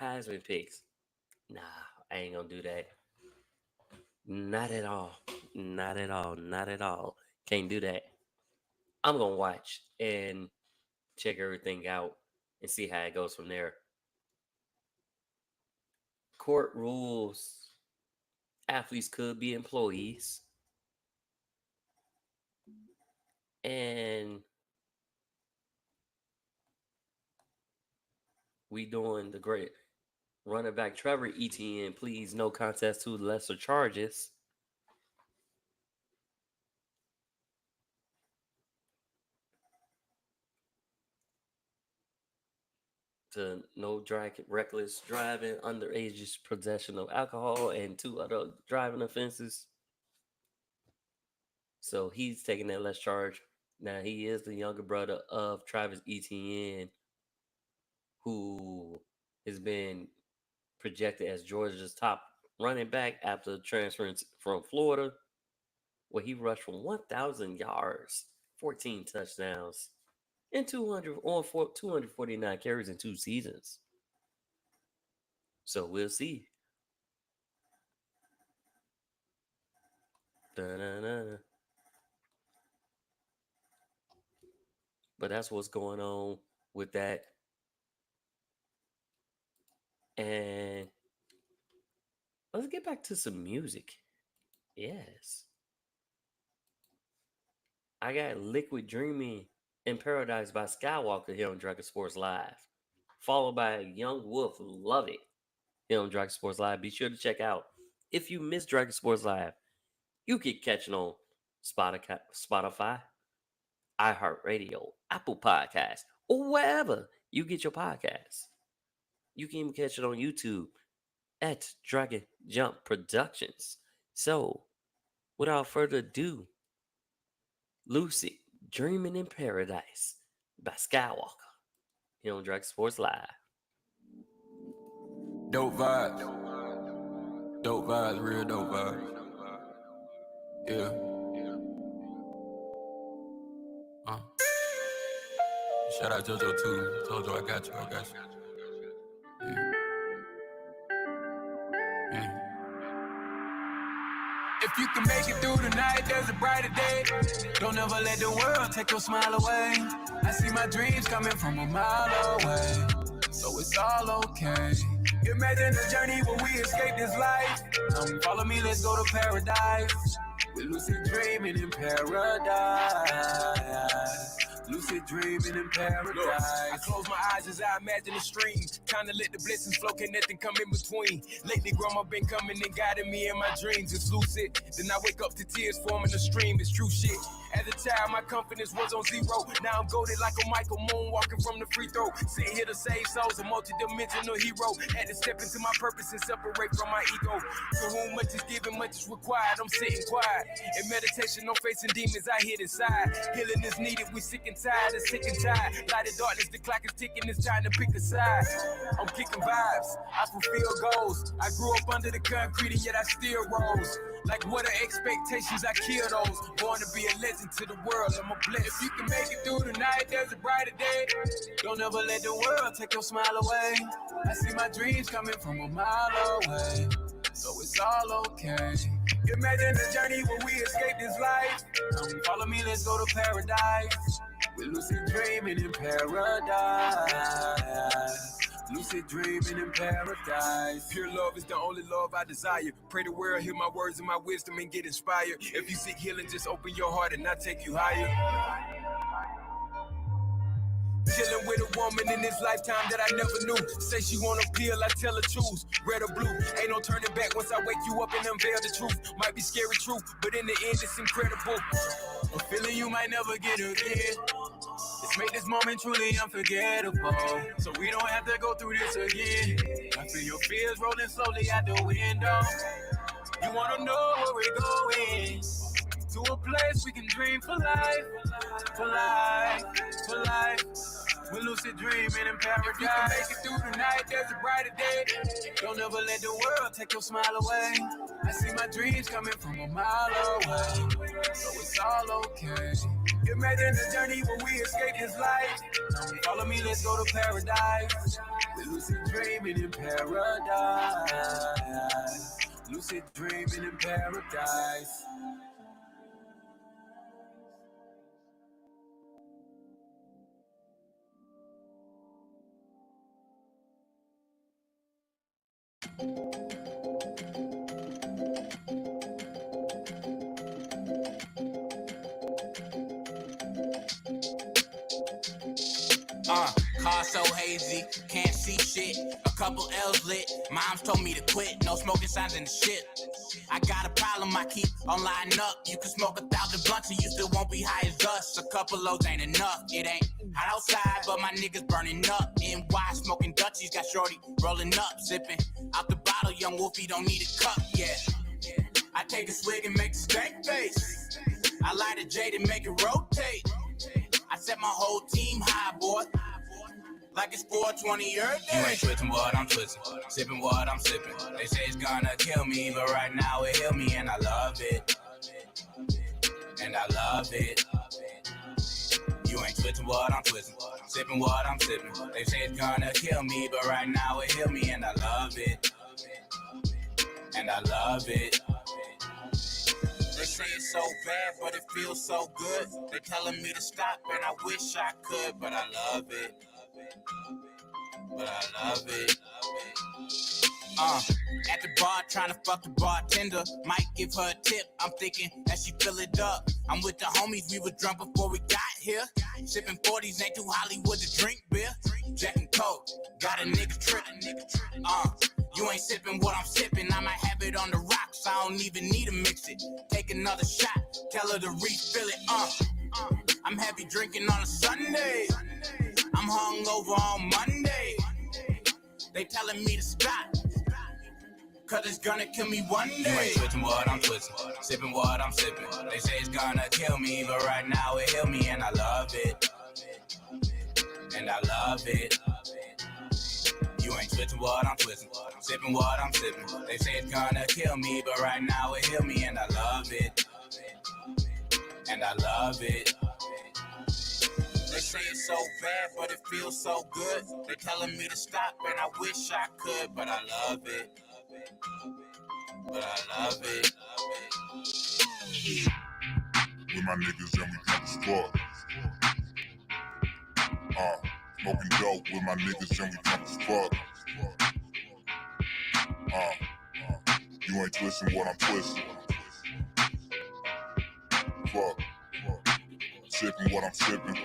Heisman picks. Nah, I ain't gonna do that. Not at all. Not at all. Not at all. Can't do that. I'm gonna watch and check everything out and see how it goes from there. Court rules athletes could be employees. And we doing the great running back Trevor Etienne pleads no contest to lesser charges. to no reckless driving, underage possession of alcohol, and 2 other driving offenses. So he's taking that less charge. Now he is the younger brother of Travis Etienne, who has been projected as Georgia's top running back after transferring from Florida, where he rushed for 1,000 yards, 14 touchdowns, and 249 carries in 2 seasons. So we'll see. Da-na-na. But that's what's going on with that. And let's get back to some music. Yes. I got Liquid Dreaming in Paradise by Skywalker here on Dragon Sports Live. Followed by Young Wolf, Love It, here on Dragon Sports Live. Be sure to check out. If you miss Dragon Sports Live, you can catch it on Spotify, iHeartRadio, Apple Podcasts, or wherever you get your podcasts. You can even catch it on YouTube at Dragon Jump Productions. So, without further ado, Lucid Dreaming in Paradise by Skywalker here on Dragon Sports Live. Dope vibes. Dope vibes, real dope vibes. Yeah. Shout out JoJo too. JoJo, I got you. Yeah. Yeah. If you can make it through the night, there's a brighter day. Don't ever let the world take your smile away. I see my dreams coming from a mile away, so it's all okay. Imagine the journey where we escape this life. Follow me, let's go to paradise. We're lucid dreaming in paradise. Lucid dreaming in paradise. Look, I close my eyes as I imagine the stream. Time to let the blessings flow, can nothing come in between. Lately, grandma been coming and guiding me in my dreams. It's lucid. Then I wake up to tears forming a stream. It's true shit. As a child, my confidence was on zero. Now I'm goated like a Michael Moon walking from the free throw. Sitting here to save souls, a multi-dimensional hero. Had to step into my purpose and separate from my ego. To whom much is given, much is required. I'm sitting quiet. In meditation, no facing demons I hid inside. Healing is needed, we sick and tired, and sick and tired. Light of darkness, the clock is ticking, it's time to pick a side. I'm kicking vibes, I fulfill goals. I grew up under the concrete and yet I still rose. Like what are expectations, I kill those. Born to be a legend to the world, I'm a bless. If you can make it through the night, there's a brighter day. Don't ever let the world take your smile away. I see my dreams coming from a mile away, so it's all okay. Imagine the journey where we escape this life. Follow me, let's go to paradise. We're lucid dreaming in paradise. Lucid dreaming in paradise. Pure love is the only love I desire. Pray the world hear my words and my wisdom and get inspired. If you seek healing, just open your heart and I'll take you higher. Chilling with a woman in this lifetime that I never knew. Say she want a pill, I tell her choose red or blue. Ain't no turning back once I wake you up and unveil the truth. Might be scary true, but in the end it's incredible. A feeling you might never get again. Let's make this moment truly unforgettable, so we don't have to go through this again. I feel your fears rolling slowly out the window. You wanna know where we're going? To a place we can dream for life, for life, for life. We're lucid dreaming in paradise. If you can make it through the night, there's a brighter day. Don't ever let the world take your smile away. I see my dreams coming from a mile away, so it's all okay. Imagine the journey where we escape this life. Follow me, let's go to paradise. We're lucid dreaming in paradise. Lucid dreaming in paradise. Car so hazy, can't see shit. A couple L's lit. Moms told me to quit. No smoking signs in the shit. I got a problem, I keep on lining up. You can smoke 1,000 blunts and you still won't be high as us. A couple loads ain't enough. It ain't hot outside, but my niggas burning up. NY smoking Dutchies, got shorty rolling up, sipping out the bottle. Young Wolfie don't need a cup yet. I take a swig and make the stank face. I light a J to make it rotate. I set my whole team high, boy. Like it's 420 every day. You ain't twisting what I'm twisting, sipping what I'm sipping. They say it's gonna kill me, but right now it heal me, and I love it. And I love it. You ain't twisting what I'm twisting, sipping what I'm sipping. They say it's gonna kill me, but right now it heal me, and I love it. And I love it. They say it's so bad, but it feels so good. They telling me to stop, and I wish I could, but I love it. But I love it. At the bar, trying to fuck the bartender. Might give her a tip, I'm thinking that she fill it up. I'm with the homies, we were drunk before we got here. Sipping 40s, ain't too Hollywood to drink beer. Jack and Coke, got a nigga tripping. You ain't sipping what I'm sipping, I might have it on the rocks. I don't even need to mix it. Take another shot, tell her to refill it. I'm heavy drinking on a Sunday. I'm hungover on Monday. They telling me to stop, cause it's gonna kill me one day. You ain't twisting what I'm twisting, sipping what I'm sipping. They say it's gonna kill me, but right now it heal me, and I love it. And I love it. You ain't twisting what I'm twisting, sipping what I'm sipping. They say it's gonna kill me, but right now it heal me, and I love it. And I love it. They say it's so bad, but it feels so good. They telling me to stop, and I wish I could, but I love it. But I love it. With my niggas and we drunk as fuck. Smoking dope with my niggas and we drunk as fuck. You ain't twisting what I'm twisting. Fuck. Sipping what I'm sipping.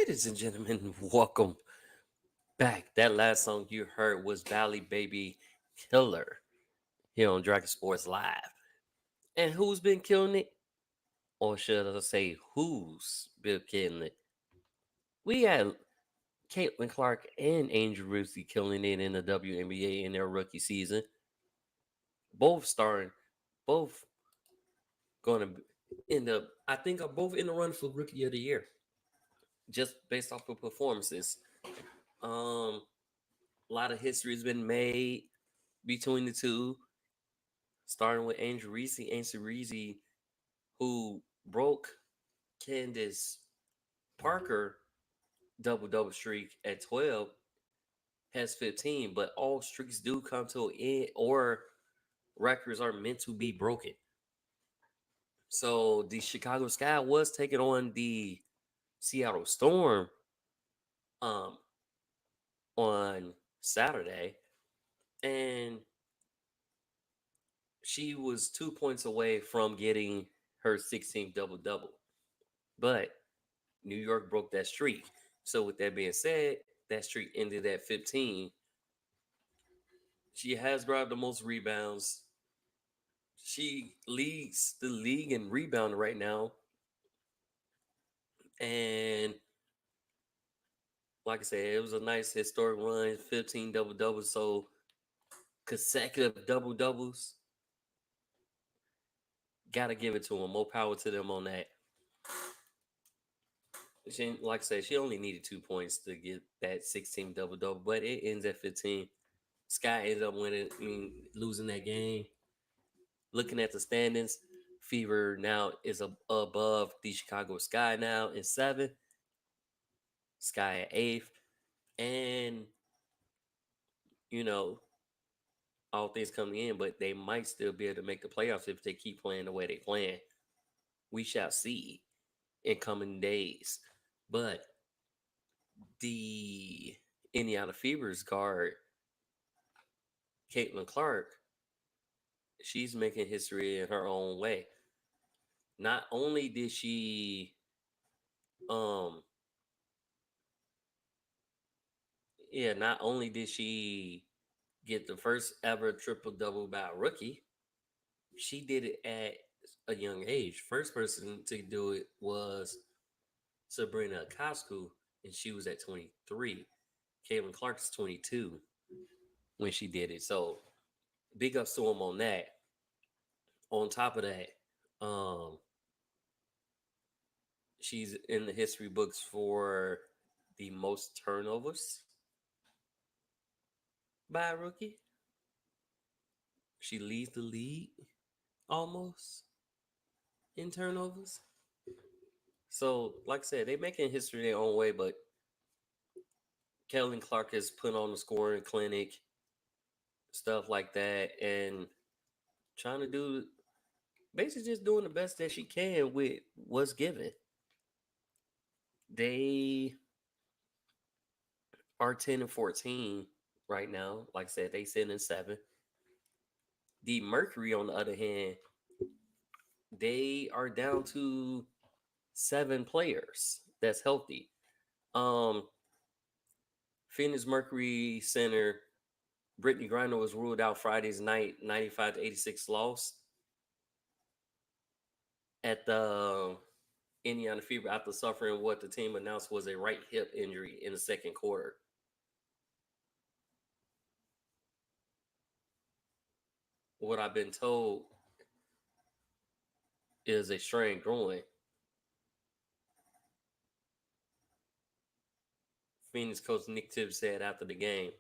Ladies and gentlemen, welcome back. That last song you heard was Valley Baby Killer here on Dragon Sports Live. And who's been killing it? Or should I say, who's been killing it? We had Caitlin Clark and Angel Reese killing it in the WNBA in their rookie season. Both starring, both going to end up, I think, are both in the run for Rookie of the Year, just based off of performances. A lot of history has been made between the two, starting with Angel Reese. Angel Reese, who broke Candace Parker double streak at 12, has 15, but all streaks do come to an end, or records are meant to be broken. So the Chicago Sky was taking on the Seattle Storm on Saturday, and she was 2 points away from getting her 16th double-double. But New York broke that streak. So with that being said, that streak ended at 15. She has grabbed the most rebounds. She leads the league in rebounding right now. And like I said, it was a nice historic run, 15 double-doubles. So consecutive double-doubles. Got to give it to them. More power to them on that. She, like I said, she only needed 2 points to get that 16 double-double, but it ends at 15. Sky ended up losing that game. Looking at the standings, Fever now is above the Chicago Sky now in 7th. Sky at 8th. And, all things coming in, but they might still be able to make the playoffs if they keep playing the way they playing. We shall see in coming days. But the Indiana Fever's guard, Caitlin Clark, she's making history in her own way. Not only did she get the first ever triple-double by a rookie, she did it at a young age. First person to do it was Sabrina Akosku, and she was at 23. Caitlin Clark's 22 when she did it. So big ups to them on that. On top of that, she's in the history books for the most turnovers by a rookie. She leads the league almost in turnovers. So, like I said, they're making history their own way, but Caitlin Clark has put on the scoring clinic, stuff like that, and trying to do, basically just doing the best that she can with what's given. They are 10-14 right now. Like I said, they sit in 7. The Mercury, on the other hand, they are down to 7 players that's healthy. Phoenix Mercury center Brittany Griner was ruled out Friday's night 95-86 loss at the Indiana Fever after suffering what the team announced was a right hip injury in the second quarter. What I've been told is a strained groin. Phoenix coach Nick Tibbs said after the game.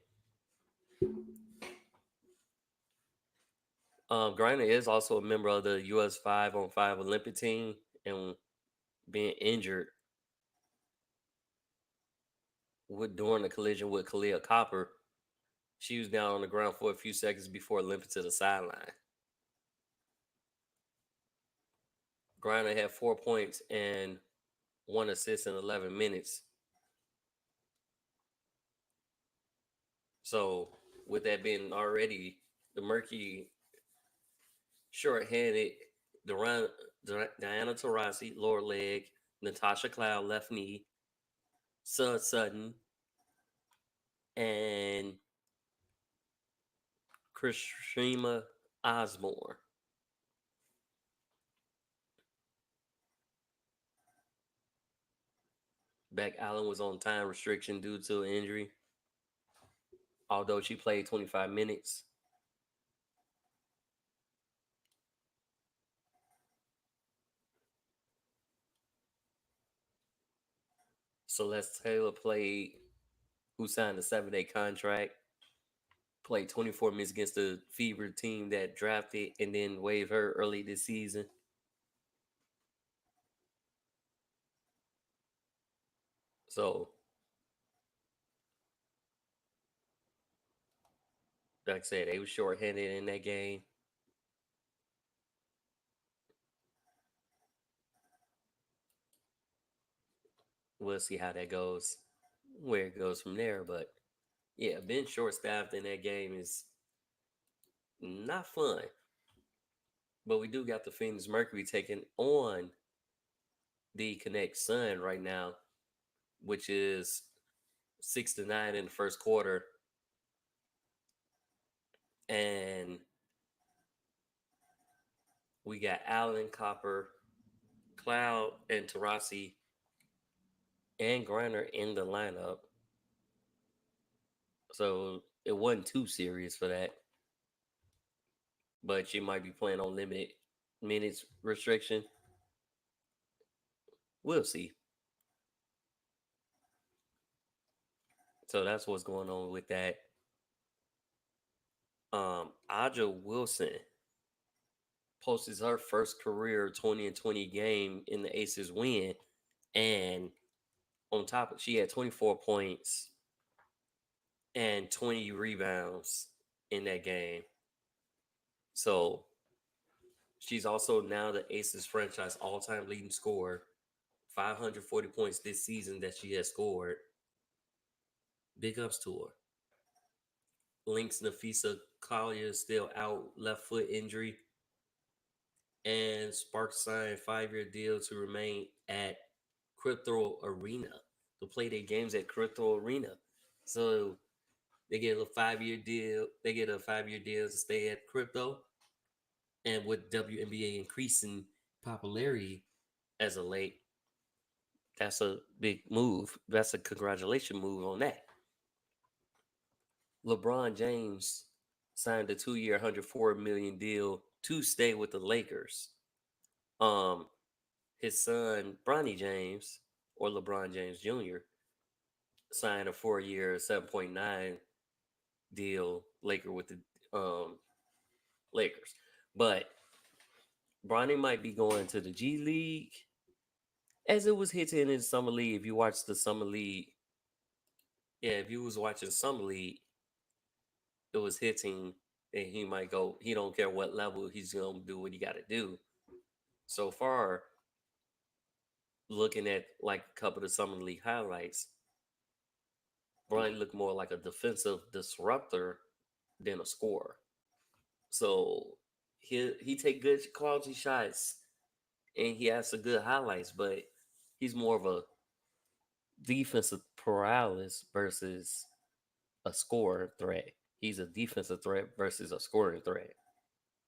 Griner is also a member of the U.S. 5-on-5 Olympic team, and being injured during the collision with Kalia Copper, she was down on the ground for a few seconds before limping to the sideline. Griner had 4 points and 1 assist in 11 minutes. So, with that being already, the Mercury short-handed, Diana Taurasi, lower leg, Natasha Cloud, left knee, Sutton, and Krishima Osmore. Beck Allen was on time restriction due to an injury, although she played 25 minutes. Celeste Taylor played, who signed a 7-day contract, played 24 minutes against the Fever team that drafted and then waived her early this season. So, like I said, they were shorthanded in that game. We'll see how that goes, where it goes from there. But yeah, being short-staffed in that game is not fun. But we do got the Phoenix Mercury taking on the Connect Sun right now, which is 6-9 in the first quarter. And we got Allen, Copper, Cloud, and Tarasi and Griner in the lineup. So it wasn't too serious for that. But she might be playing on limited minutes restriction. We'll see. So that's what's going on with that. Aja Wilson posted her first career 20-20 game in the Aces win. And on top of, she had 24 points and 20 rebounds in that game. So she's also now the Aces franchise all-time leading scorer. 540 points this season that she has scored. Big ups to her. Lynx Nafisa Collier is still out, left foot injury. And Sparks signed 5-year deal to remain at Crypto Arena to play their games at Crypto Arena. So they get a 5-year deal. They get a 5-year deal to stay at Crypto. And with WNBA increasing popularity as of late, that's a big move. That's a congratulation move on that. LeBron James signed a 2-year, $104 million deal to stay with the Lakers. His son, Bronny James, or LeBron James Jr., signed a 4-year, $7.9 deal Laker with the Lakers. But Bronny might be going to the G League, as it was hitting in Summer League. If you watch the Summer League, if you was watching Summer League, it was hitting, and he might go. He don't care what level, he's gonna do what he got to do. So far, looking at like a couple of the Summer League highlights, Bronny looked more like a defensive disruptor than a scorer. So he take good quality shots, and he has some good highlights, but he's more of a defensive paralysis versus a scoring threat. He's a defensive threat versus a scoring threat.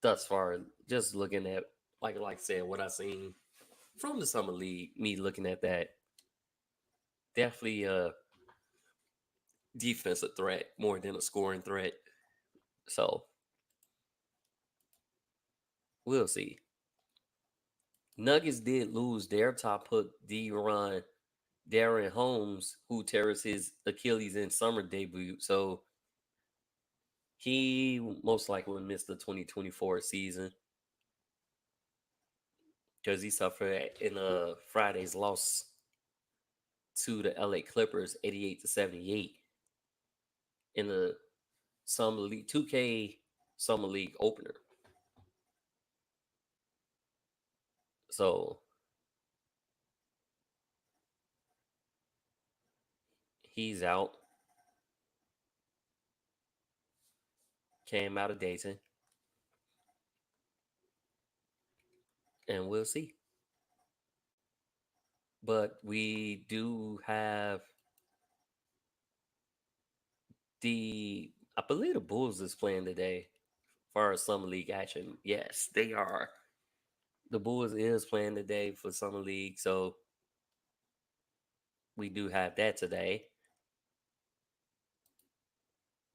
Thus far, just looking at, like I said, what I seen from the Summer League, me looking at that, definitely a defensive threat more than a scoring threat. So we'll see. Nuggets did lose their top hook D-Ron Darren Holmes, who tears his Achilles in summer debut. So he most likely will miss the 2024 season because he suffered in Friday's loss to the LA Clippers 88-78 in the Summer League 2K Summer League opener. So he's out. Came out of Dayton. And we'll see. But we do have I believe the Bulls is playing today for summer league action. Yes, they are. The Bulls is playing today for summer league, so we do have that today.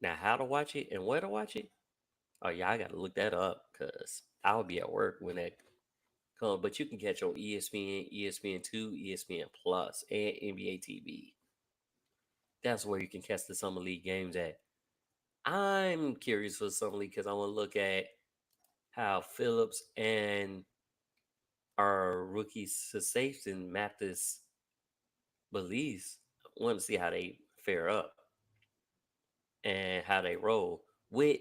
Now, how to watch it and where to watch it? Oh yeah, I gotta look that up because I'll be at work when that comes. But you can catch on ESPN, ESPN2, ESPN Plus, and NBA TV. That's where you can catch the summer league games at. I'm curious for summer league because I want to look at how Phillips and our rookie sensation Mathis Belize. I want to see how they fare up and how they roll with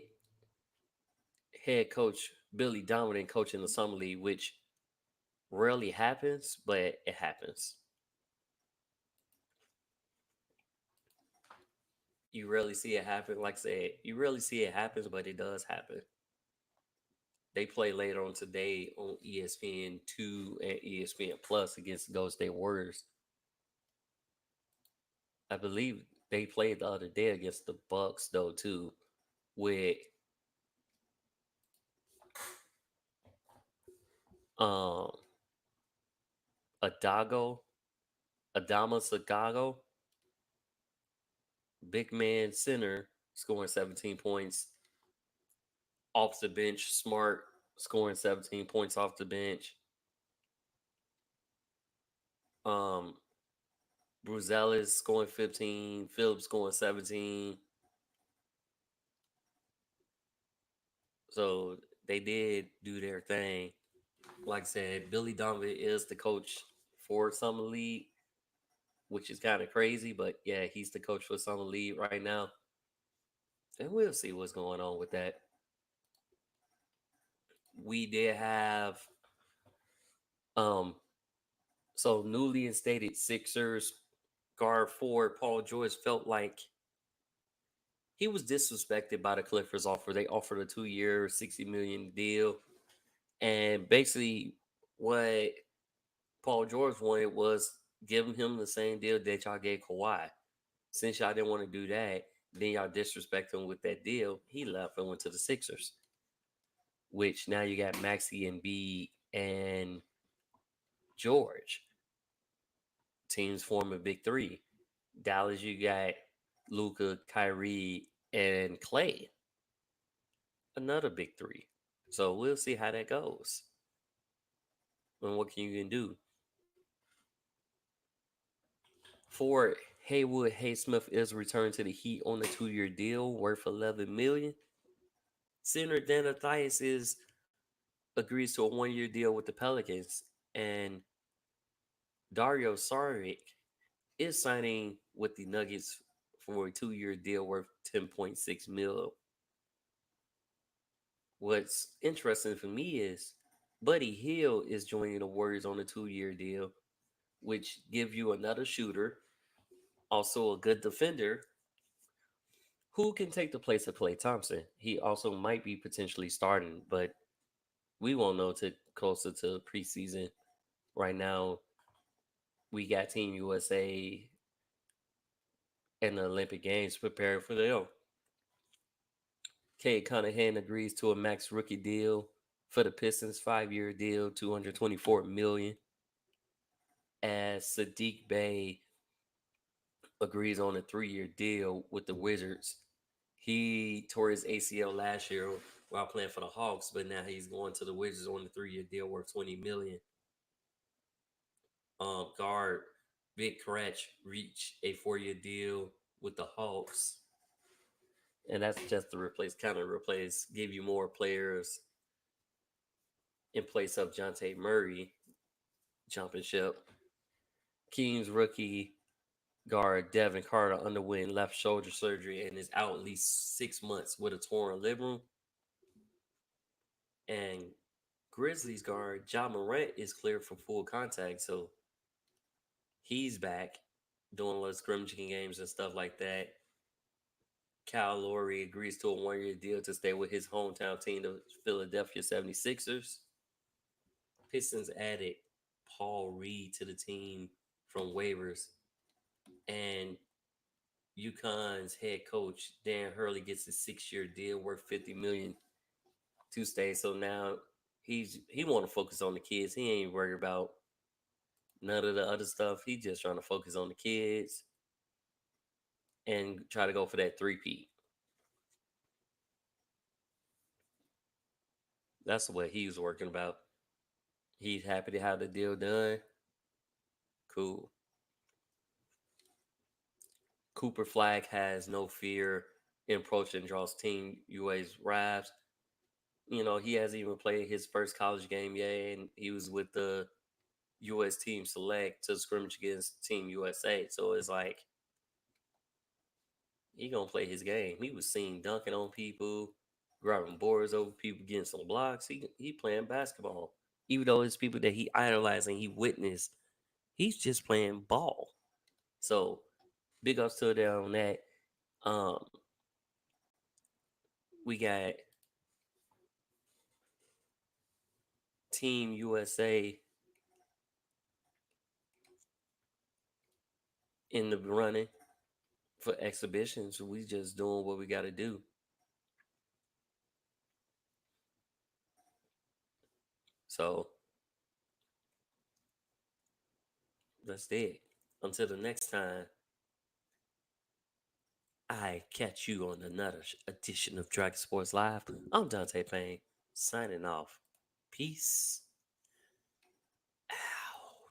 head coach Billy Donovan coaching the summer league, which rarely happens, but it happens. You rarely see it happen. Like I said, you rarely see it happens, but it does happen. They play later on today on ESPN2 and ESPN Plus against the Golden State Warriors. I believe they played the other day against the Bucks though too, with um Adama Sagago, big man center, scoring 17 points off the bench. Smart scoring 17 points off the bench. Bruzelis scoring 15, Phillips scoring 17. So they did do their thing. Like I said, Billy Donovan is the coach for Summer League, which is kind of crazy, but yeah, he's the coach for Summer League right now. And we'll see what's going on with that. We did have so newly instated Sixers guard forward Paul George felt like he was disrespected by the Clippers offer. They offered a 2-year, $60 million deal. And basically what Paul George wanted was giving him the same deal that y'all gave Kawhi. Since y'all didn't want to do that, then y'all disrespect him with that deal. He left and went to the Sixers, which now you got Maxey and B and George. Teams form a big three. Dallas, you got Luka, Kyrie, and Clay. Another big three. So we'll see how that goes. And what can you do? For Haywood Haysmith is returned to the Heat on a 2-year deal worth $11 million. Center Danathias agrees to a 1-year deal with the Pelicans, and Dario Saric is signing with the Nuggets for a 2-year deal worth $10.6 million. What's interesting for me is Buddy Hield is joining the Warriors on a 2-year deal, which give you another shooter, also a good defender, who can take the place of Klay Thompson. He also might be potentially starting, but we won't know till closer to preseason. Right now, we got Team USA and the Olympic Games preparing for them. Cade Cunningham agrees to a max rookie deal for the Pistons, 5-year deal, $224 million. As Sadiq Bey agrees on a 3-year deal with the Wizards. He tore his ACL last year while playing for the Hawks, but now he's going to the Wizards on a 3-year deal worth $20 million. Guard Vic Kratch reached a 4-year deal with the Hawks. And that's just to replace, give you more players in place of Jonte Murray jumping ship. Kings rookie guard Devin Carter underwent left shoulder surgery and is out at least 6 months with a torn labrum. And Grizzlies guard Ja Morant is cleared for full contact, so he's back doing a lot of scrimmaging games and stuff like that. Kyle Lowry agrees to a 1-year deal to stay with his hometown team, the Philadelphia 76ers. Pistons added Paul Reed to the team from waivers. And UConn's head coach Dan Hurley gets a 6-year deal worth $50 million to stay. So now he want to focus on the kids. He ain't worried about none of the other stuff. He just trying to focus on the kids and try to go for that 3-peat. That's what he was working about. He's happy to have the deal done. Cool. Cooper Flag has no fear in approaching draws Team UA's Ravs. You know, he hasn't even played his first college game yet, and he was with the US Team Select to scrimmage against Team USA. So it's like he gonna play his game. He was seen dunking on people, grabbing boards over people, getting some blocks. He playing basketball. Even though it's people that he idolized and he witnessed, he's just playing ball. So big ups to them on that. We got Team USA in the running for exhibitions. So we just doing what we got to do. So that's it. Until the next time, I catch you on another edition of Dragon Sports Live. I'm Dante Payne, signing off. Peace.